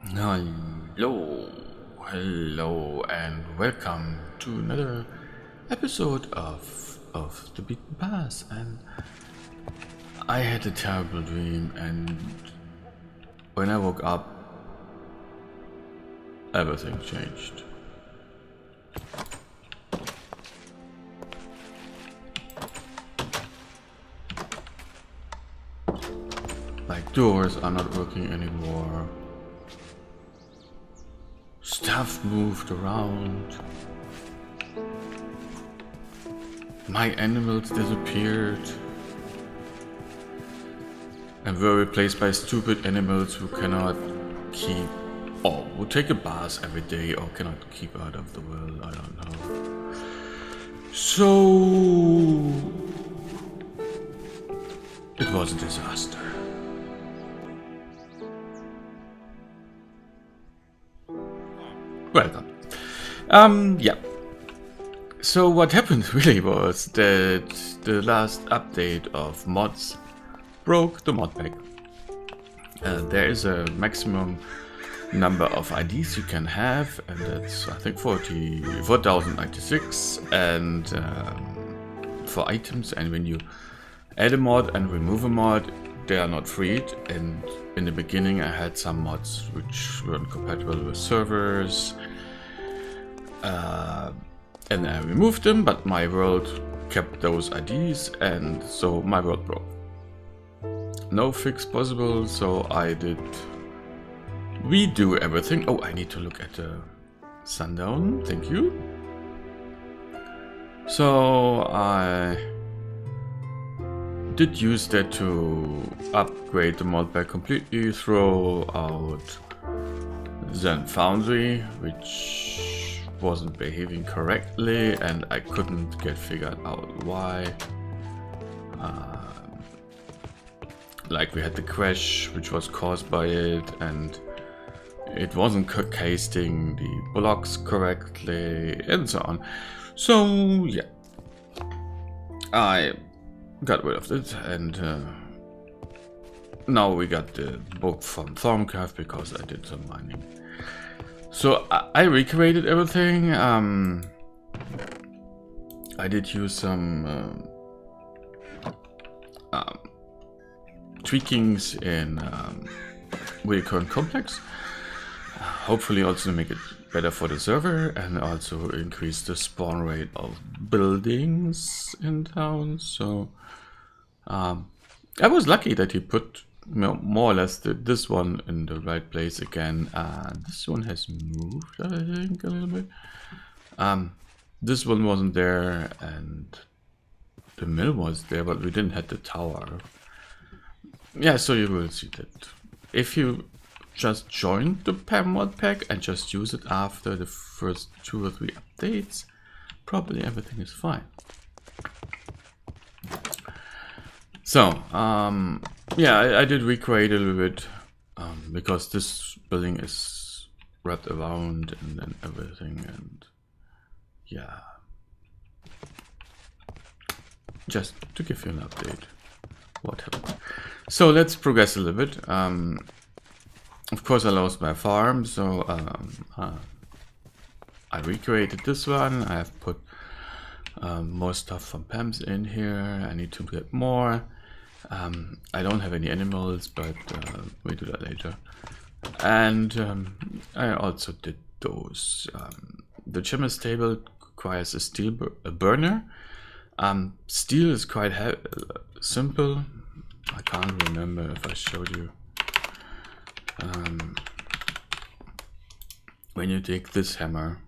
Hello, and welcome to another episode of the Beaten Path. And I had a terrible dream, and when I woke up, everything changed. Like doors are not working anymore. Stuff moved around. My animals disappeared and were replaced by stupid animals who cannot keep or who take a bath every day or cannot keep out of the well. I don't know. So it was a disaster. Welcome. Yeah. So what happened really was that the last update of mods broke the Modpack. There is a maximum number of IDs you can have, and that's I think 4096, and for items. And when you add a mod and remove a mod, they are not freed. And in the beginning, I had some mods which weren't compatible with servers. And I removed them, but my world kept those IDs, and so my world broke. No fix possible, so I did redo everything. Oh, I need to look at the sundown, thank you. So I did use that to upgrade the Modpack completely, throw out Zen Foundry, which wasn't behaving correctly, and I couldn't get figured out why. Like we had the crash which was caused by it, and it wasn't casting the blocks correctly, and so on. So yeah, I got rid of it, and now we got the book from Thorncraft because I did some mining. So I recreated everything. I did use some tweakings in Recurrent Complex. Hopefully also to make it better for the server, and also increase the spawn rate of buildings in town. So I was lucky that he put more or less this one in the right place again. This one has moved, I think, a little bit. This one wasn't there, and the mill was there, but we didn't have the tower. Yeah, so you will see that if you just join the Modpack and just use it after the first 2 or 3 updates, probably everything is fine. So, yeah, I did recreate a little bit, because this building is wrapped around and then everything, and yeah, just to give you an update what happened. So let's progress a little bit. Of course I lost my farm, so I recreated this one. I have put more stuff from PAMS in here. I need to get more. I don't have any animals, but we'll do that later. And I also did those. The chemist table requires a steel burner. Steel is quite simple. I can't remember if I showed you. When you take this hammer,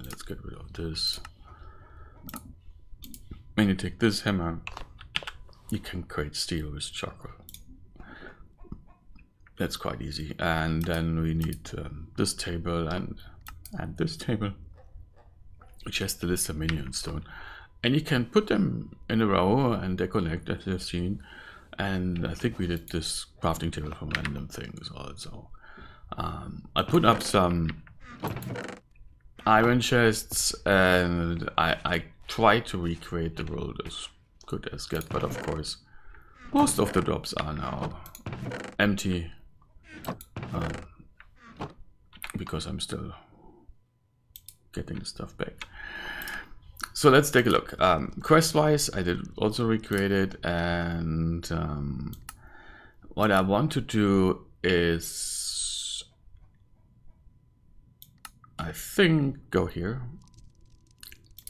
let's get rid of this. When you take this hammer, you can create steel with charcoal. That's quite easy. And then we need this table and this table, which has the list of minion stone. And you can put them in a row and they connect, as you've seen. And I think we did this crafting table from random things also. I put up some iron chests, and I tried to recreate the world as good as get, but of course most of the drops are now empty. because I'm still getting stuff back. So let's take a look. Quest-wise, I did also recreate it, and what I want to do is, I think, go here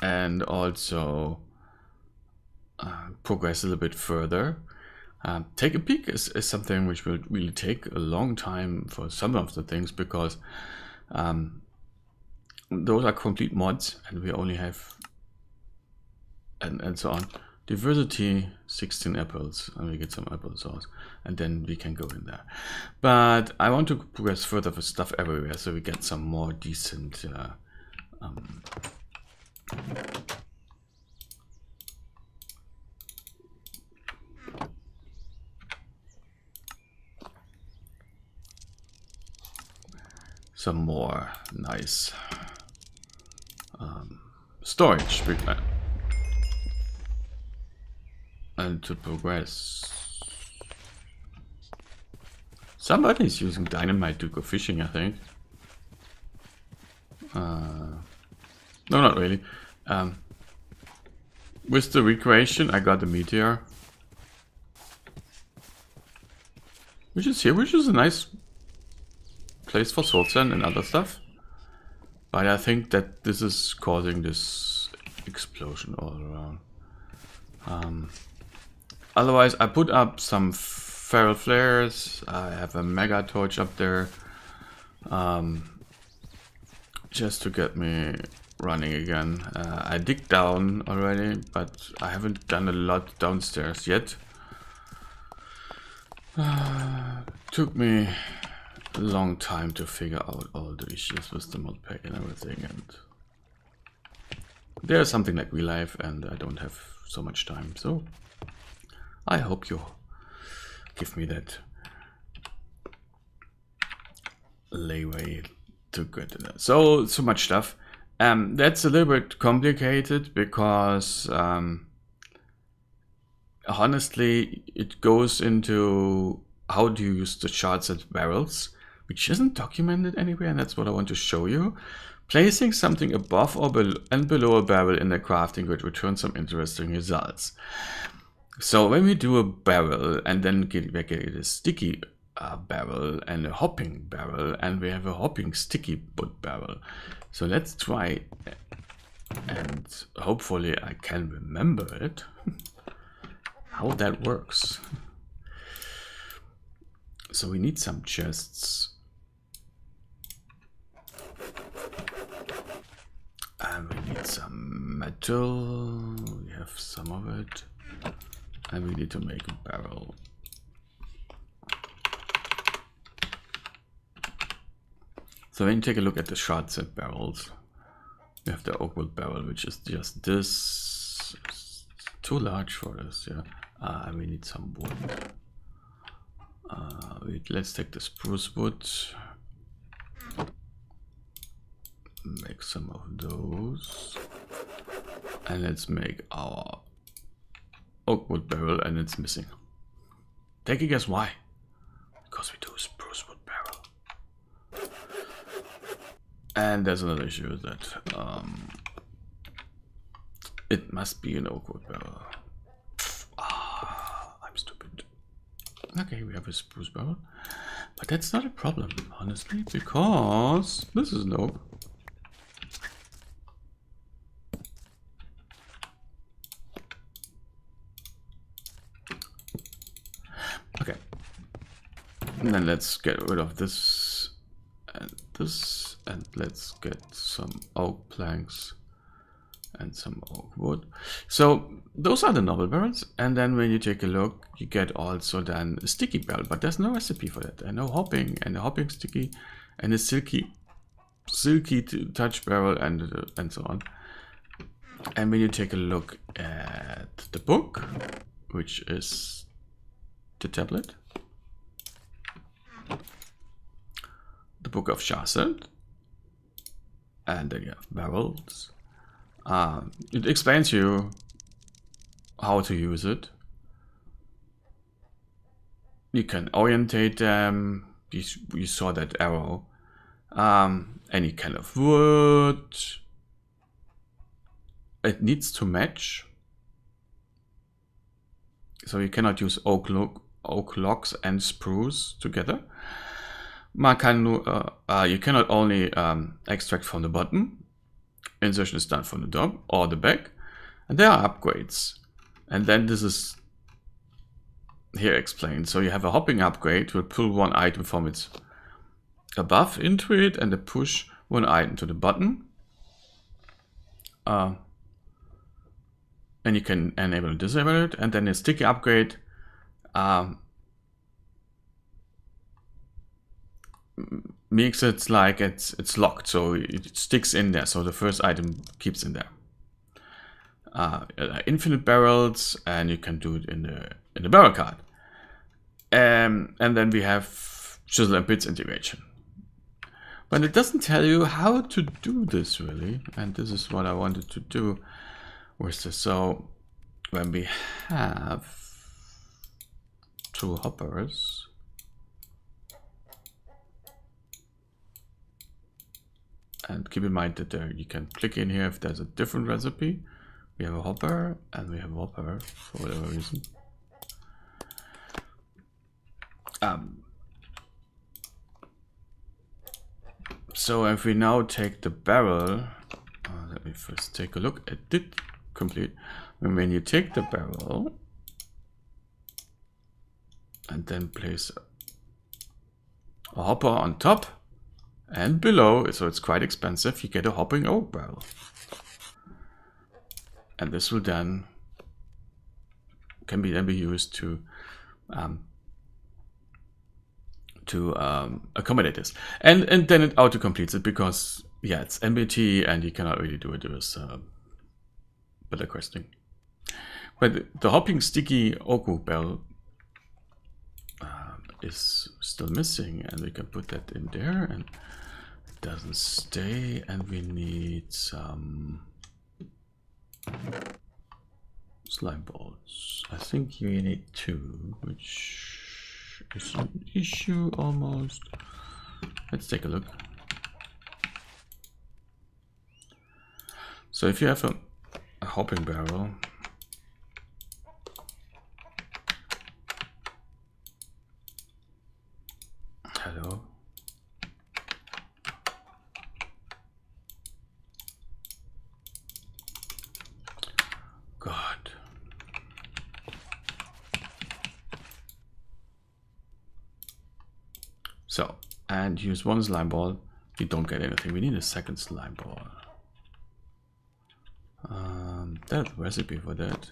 and also progress a little bit further. Take a peek is something which will really take a long time for some of the things, because those are complete mods and we only have and so on. Diversity 16 apples, and we get some apple sauce, and then we can go in there. But I want to progress further with stuff everywhere, so we get some more decent some more nice storage, and to progress. Somebody's using dynamite to go fishing, I think. No, not really. With the recreation, I got the meteor, which is here, which is a nice place for soul sand and other stuff. But I think that this is causing this explosion all around. Otherwise, I put up some feral flares. I have a mega torch up there, just to get me running again. I dig down already, but I haven't done a lot downstairs yet. Took me a long time to figure out all the issues with the Modpack and everything, and there's something like real life, and I don't have so much time, so I hope you give me that leeway to get to that. So much stuff. That's a little bit complicated because honestly it goes into how do you use the Charset barrels, which isn't documented anywhere, and that's what I want to show you. Placing something above or below a barrel in the crafting grid returns some interesting results. So when we do a barrel and then we get a sticky barrel and a hopping barrel, and we have a hopping sticky wood barrel. So let's try, and hopefully I can remember it, how that works. So we need some chests. And we need some metal. We have some of it. And we need to make a barrel. So when you take a look at the Charset barrels, we have the oakwood barrel, which is just this. It's too large for this, yeah. And we need some wood. Let's take the spruce wood. Make some of those. And let's make our oakwood barrel, and it's missing. Take a guess why? Because we do a spruce wood barrel. And there's another issue with that. It must be an oakwood barrel. I'm stupid. Okay, we have a spruce barrel. But that's not a problem, honestly, because this is an oak. Okay. And then let's get rid of this, and let's get some oak planks and some oak wood. So those are the noble barrels, and then when you take a look, you get also then a sticky barrel, but there's no recipe for that. There's no hopping, and a hopping sticky, and a silky touch barrel, and so on. And when you take a look at the book, which is the tablet, the book of Charset, and then you have barrels. It explains you how to use it. You can orientate them. You saw that arrow. Any kind of wood. It needs to match. So you cannot use oak logs and spruce together. You cannot only extract from the bottom. Insertion is done from the top or the back. And there are upgrades. And then this is here explained. So you have a hopping upgrade, will pull one item from its above into it and then push one item to the bottom. And you can enable and disable it. And then a sticky upgrade makes it like it's locked, so it sticks in there. So the first item keeps in there. Infinite barrels, and you can do it in the barrel card. And then we have chisel and bits integration. But it doesn't tell you how to do this really, and this is what I wanted to do with this. So when we have two hoppers, and keep in mind that you can click in here if there's a different recipe. We have a hopper and we have a hopper for whatever reason. So if we now take the barrel, let me first take a look. It did complete. When you take the barrel and then place a hopper on top and below, so it's quite expensive, you get a hopping oak barrel. And this will then can be used to accommodate this, and then it auto completes it because yeah, it's MBT and you cannot really do it with better questing. But the hopping sticky oak barrel is still missing, and we can put that in there, and it doesn't stay, and we need some slime balls. I think you need 2, which is an issue almost. Let's take a look. So if you have a hopping barrel, hello. God. So, and use 1 slime ball, you don't get anything. We need a second slime ball. That recipe for that.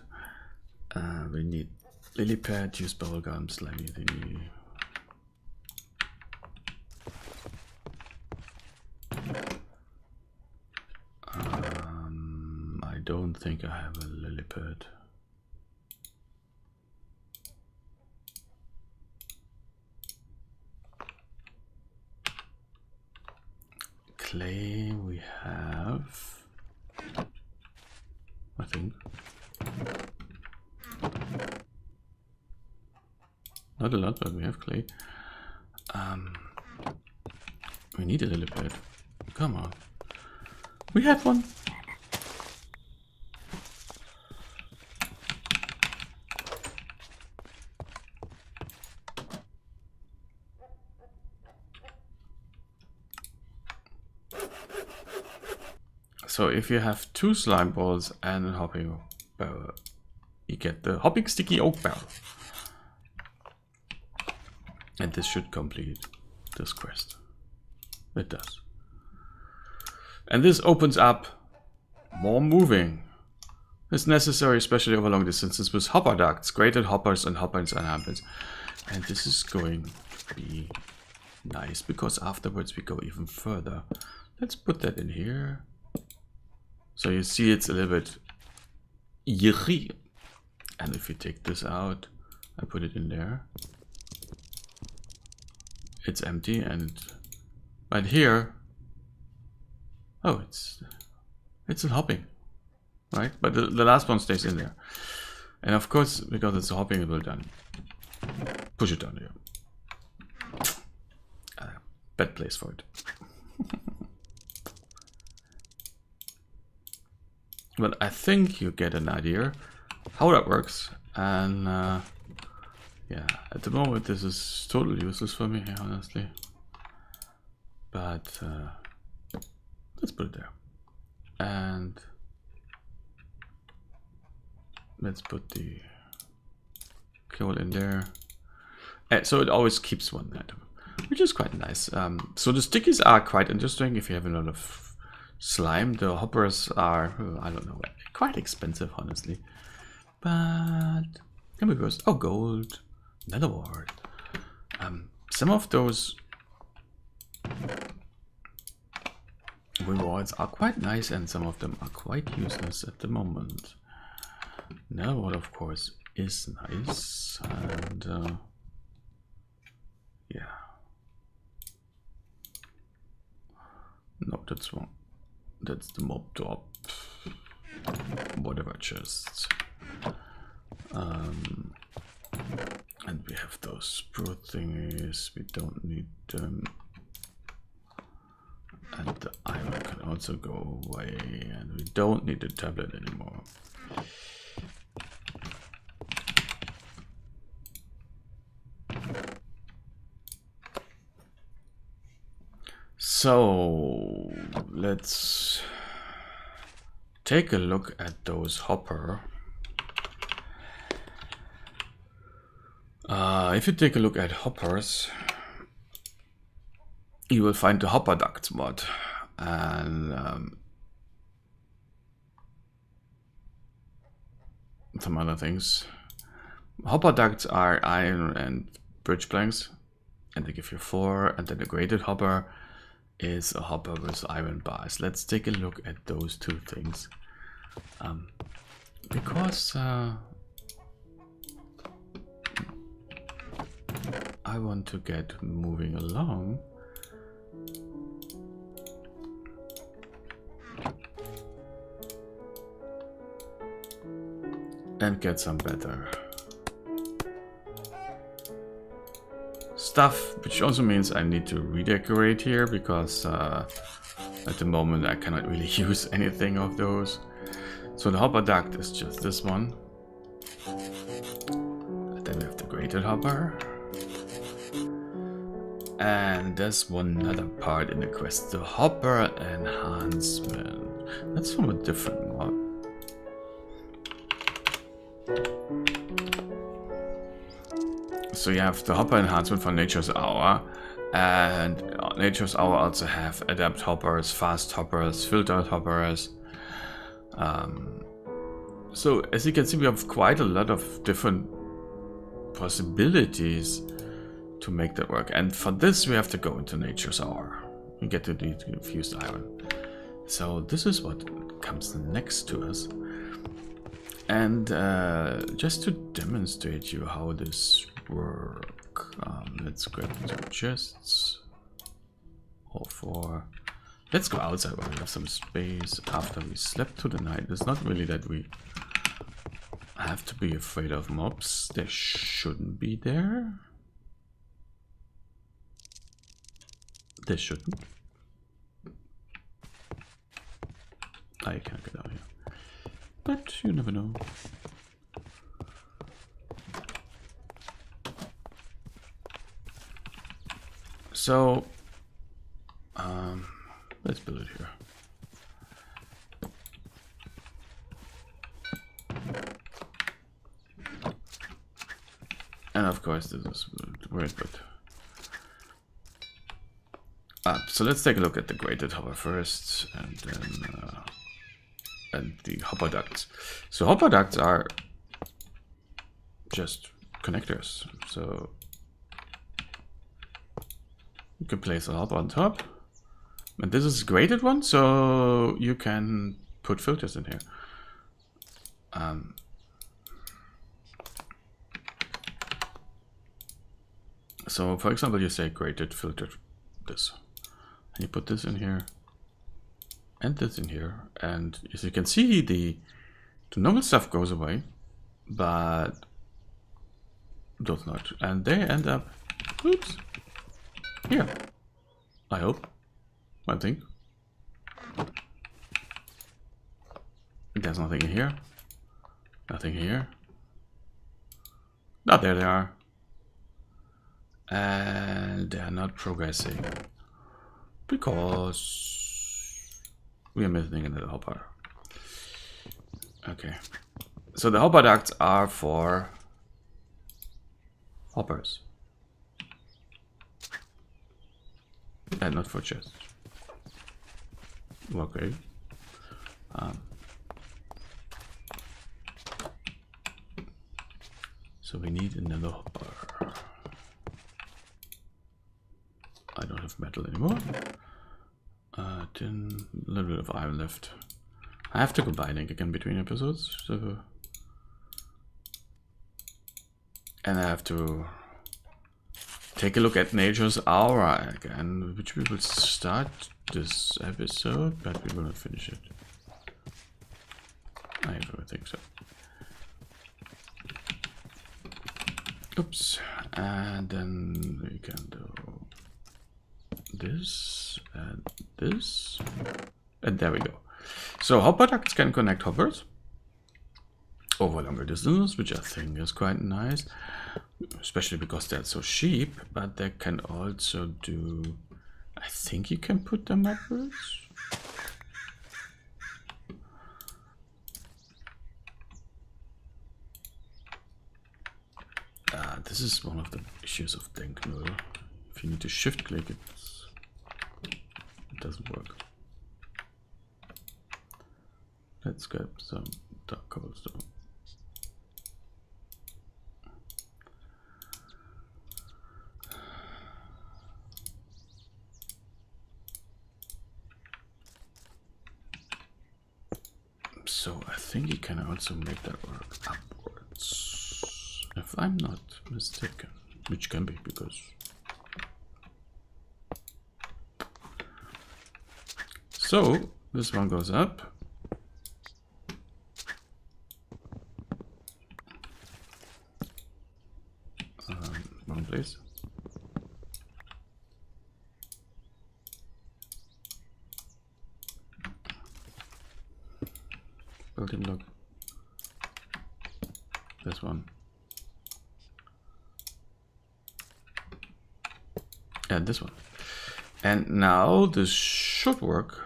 We need lily pad, use bubblegum, slimy thingy. I don't think I have a lily pad. Clay we have, I think. Not a lot, but we have clay. We need a lily pad. Come on. We have one. So if you have 2 slime balls and a hopping barrel, you get the hopping sticky oak barrel. And this should complete this quest. It does. And this opens up more moving. It's necessary, especially over long distances, with hopper ducts, graded hoppers and hoppers and hampers. And this is going to be nice because afterwards we go even further. Let's put that in here. So you see it's a little bit yucky. And if you take this out, I put it in there. It's empty, and right here, oh, it's a hopping, right? But the last one stays in there. And of course, because it's a hopping, it will then push it down here. Bad place for it. But I think you get an idea how that works. And yeah, at the moment this is totally useless for me, honestly. But let's put it there. And let's put the coal in there. And so it always keeps one item, which is quite nice. So the stickies are quite interesting if you have a lot of slime. The hoppers are, I don't know, quite expensive, honestly. But here we go. Oh, gold, nether wart. Some of those rewards are quite nice, and some of them are quite useless at the moment. Nether wart, of course, is nice, and yeah. No, that's wrong. That's the mob top. Whatever chests. And we have those sprue thingies. We don't need them. And the iron can also go away. And we don't need the tablet anymore. So let's take a look at those hopper. If you take a look at hoppers, you will find the hopper ducts mod, and some other things. Hopper ducts are iron and bridge planks, and they give you 4, and then the graded hopper is a hopper with iron bars. Let's take a look at those two things, because I want to get moving along. And get some better stuff, which also means I need to redecorate here, because at the moment I cannot really use anything of those. So the hopper duct is just this one. And then we have the graded hopper. And there's one other part in the quest, the hopper enhancement. That's from a different mod. So you have the hopper enhancement for Nature's Hour, and Nature's Hour also have adapt hoppers, fast hoppers, filtered hoppers. So as you can see, we have quite a lot of different possibilities to make that work. And for this we have to go into Nature's Hour and get to the fused iron. So this is what comes next to us. And just to demonstrate you how this work, let's grab some chests. All 4. Let's go outside where we have some space after we slept through the night. It's not really that we have to be afraid of mobs. They shouldn't be there. They shouldn't. I can't get out here. But you never know. So, let's build it here. And of course this is weird, but so let's take a look at the graded hopper first, and then and the hopper ducts. So hopper ducts are just connectors. So you can place a hopper on top, and this is a graded one, so you can put filters in here. So for example, you say graded filtered this, and you put this in here and this in here, and as you can see, the normal stuff goes away, but does not, and they end up, oops, here. I hope, I think. There's nothing in here. Nothing here. Oh, there they are. And they're not progressing. Because we are missing another hopper. Okay. So the hopper ducts are for hoppers. And not for chests. Okay. So we need another hopper. I don't have metal anymore. Then a little bit of iron left. I have to go mining again between episodes. So, and I have to take a look at Nature's Aura again, which we will start this episode, but we will not finish it. I don't think so. Oops. And then we can do this and this. And there we go. So hopper ducts can connect hoppers over longer distances, which I think is quite nice. Especially because they're so cheap, but they can also do... I think you can put them upwards. This is one of the issues of Denkmüll. If you need to shift click, it doesn't work. Let's grab some dark cobblestone. So I think you can also make that work upwards, if I'm not mistaken, which can be because... So this one goes up. Wrong place. Building block. This one. And this one. And now this should work.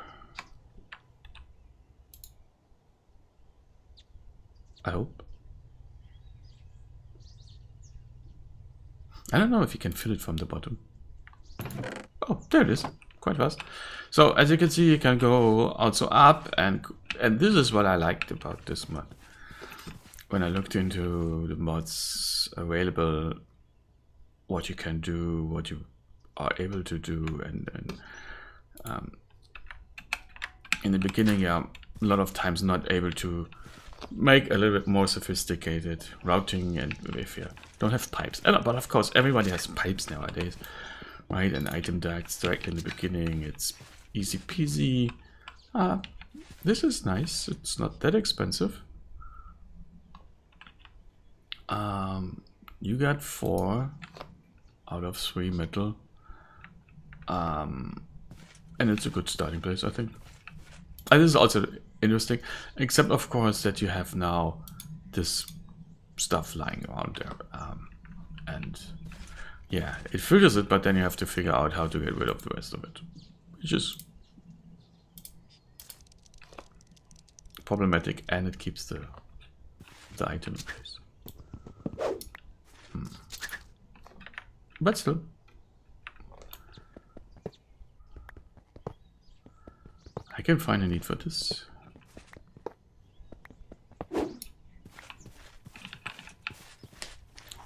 I hope. I don't know if you can fill it from the bottom. Oh, there it is. Quite fast. So as you can see, you can go also up, and this is what I liked about this mod. When I looked into the mods available, what you can do, what you are able to do, and in the beginning, yeah, a lot of times not able to make a little bit more sophisticated routing, and if you don't have pipes. But of course, everybody has pipes nowadays, right? And item ducts directly in the beginning. It's easy peasy. This is nice. It's not that expensive. You got 4 out of 3 metal. And it's a good starting place, I think. And this is also interesting, except of course that you have now this stuff lying around there. And yeah, it filters it, but then you have to figure out how to get rid of the rest of it, which is problematic, and it keeps the item in place. But still, I can find a need for this.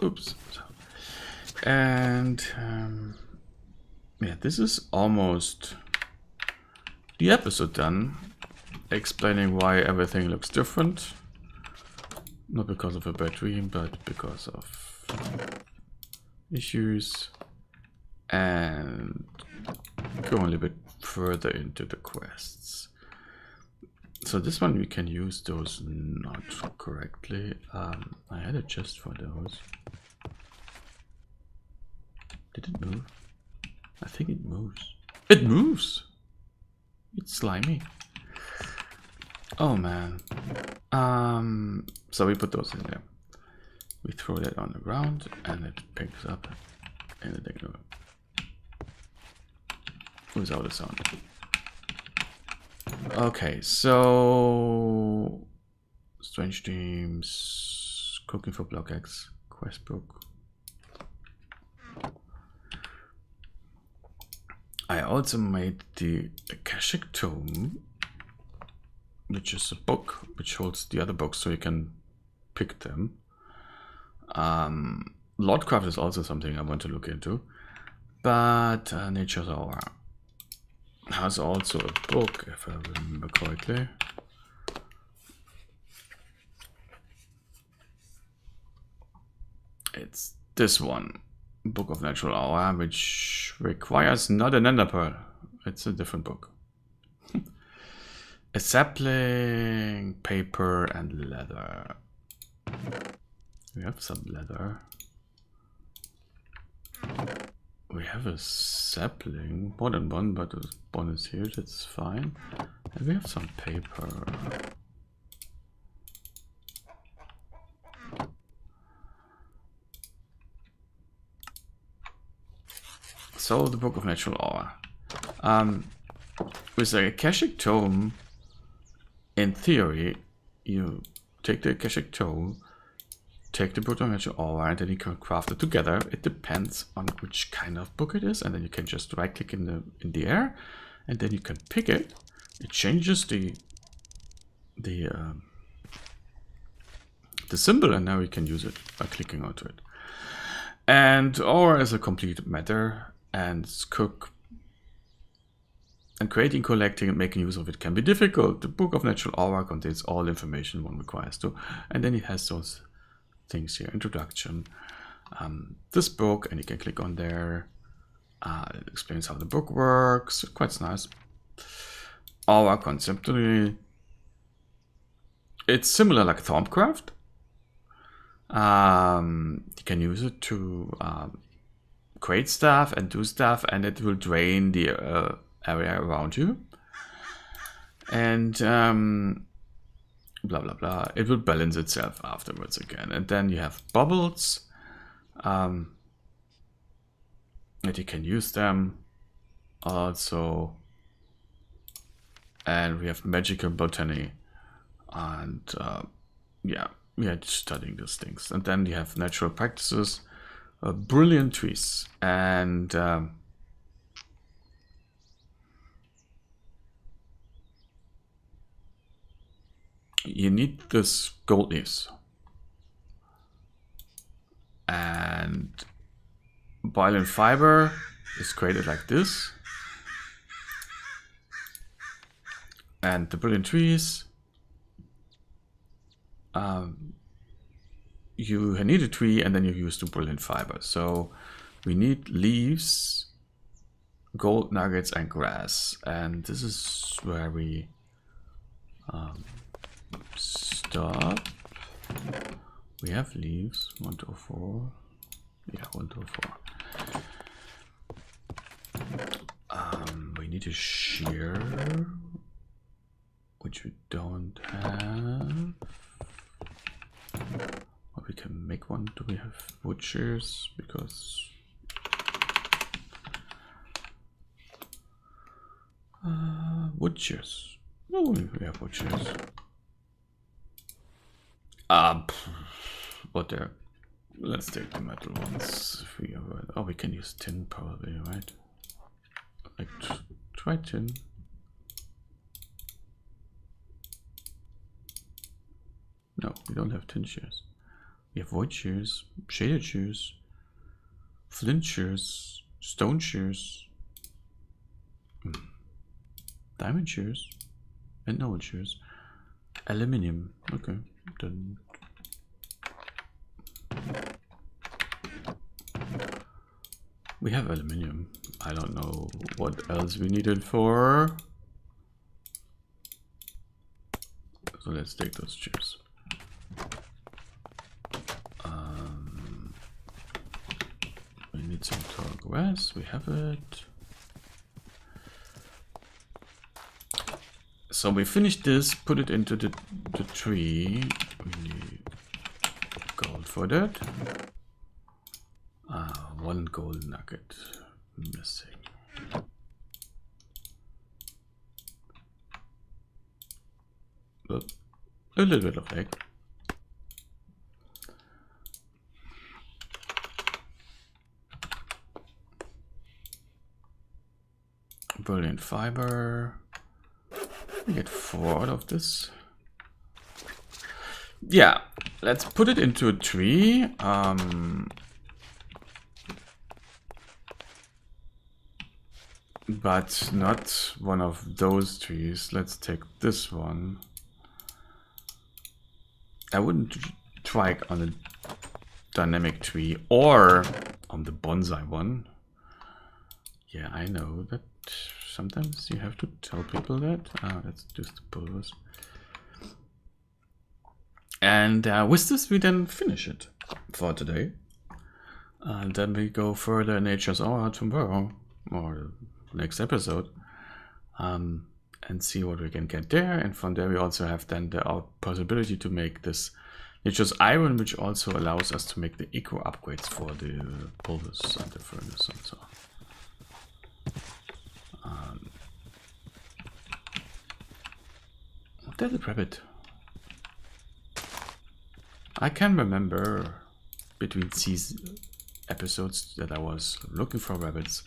Oops. And yeah, this is almost the episode done, explaining why everything looks different. Not because of a bad dream, but because of issues. And go a little bit further into the quests. So this one we can use those not correctly. I had a chest for those. Did it move? I think it moves. It moves! It's slimy. Oh man. So we put those in there. We throw that on the ground and it picks up in the thing without a sound. Okay, so Strange Dreams, Cooking for Block X, Quest Book. I also made the Akashic Tome, which is a book which holds the other books so you can pick them. Lordcraft is also something I want to look into, but Nature's Hour has also a book, if I remember correctly. It's this one, Book of Natural Hour, which requires not an ender pearl. It's a different book. A sapling, paper, and leather. We have some leather. We have a sapling, more than one, but one is here, that's fine. And we have some paper. So the Book of Natural Hour. With the Akashic Tome, in theory, you take the Akashic Tome, take the Book of Natural Hour, and then you can craft it together. It depends on which kind of book it is, and then you can just right click in the air, and then you can pick it. It changes the symbol, and now you can use it by clicking onto it. And Aura is a complete matter, and creating, collecting, and making use of it can be difficult. The Book of Natural Aura contains all information one requires to, and then it has those things here. Introduction, this book, and you can click on there. It explains how the book works. Quite nice. Aura conceptually, it's similar like Thaumcraft. You can use it to create stuff and do stuff, and it will drain the area around you. And blah blah blah. It will balance itself afterwards again. And then you have bubbles. That you can use them also. And we have magical botany. And yeah, we are studying these things. And then you have natural practices, brilliant trees, and you need this gold leaves. And violent fiber is created like this. And the brilliant trees, you need a tree and then you use the brilliant fiber. So we need leaves, gold nuggets, and grass. And this is where we stop. We have leaves, 104. Yeah, 104. We need a shear, which we don't have. Or we can make one. Do we have wood shears? Because wood shears. Oh, we have wood shears. What there? Let's take the metal ones. If we have, oh, we can use tin probably, right? Like try tin. No, we don't have tin shears. We have wood shears, shaded shears, flint shears, stone shears, diamond shears, and no shears. Aluminium. Okay, then. We have aluminium. I don't know what else we need it for. So let's take those shears. We need some tall grass. We have it. So we finish this, put it into the tree. We need gold for that. 1 gold nugget missing. But a little bit of egg. Brilliant fiber. We get 4 out of this. Yeah, let's put it into a tree. But not one of those trees. Let's take this one. I wouldn't try on a dynamic tree or on the bonsai one. Yeah, I know that sometimes you have to tell people that. Let's just pull this. And with this, we then finish it for today. And then we go further in Nature's Hour tomorrow, or next episode, and see what we can get there. And from there, we also have then the possibility to make this Nature's Iron, which also allows us to make the eco upgrades for the pulvers and the furnace and so on. There's a rabbit. I can remember between these episodes that I was looking for rabbits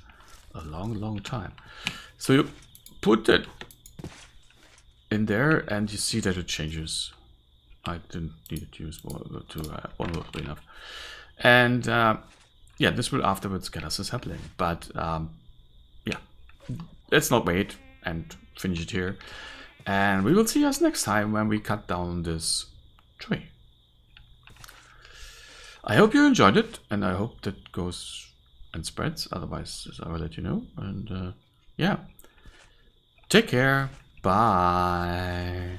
a long time. So you put that in there and you see that it changes. I didn't need to use more to one will be enough. And yeah, this will afterwards get us a sapling. But yeah, let's not wait and finish it here. And we will see us next time when we cut down this tree. I hope you enjoyed it, and I hope that goes and spreads. Otherwise, I will let you know. And yeah, take care. Bye.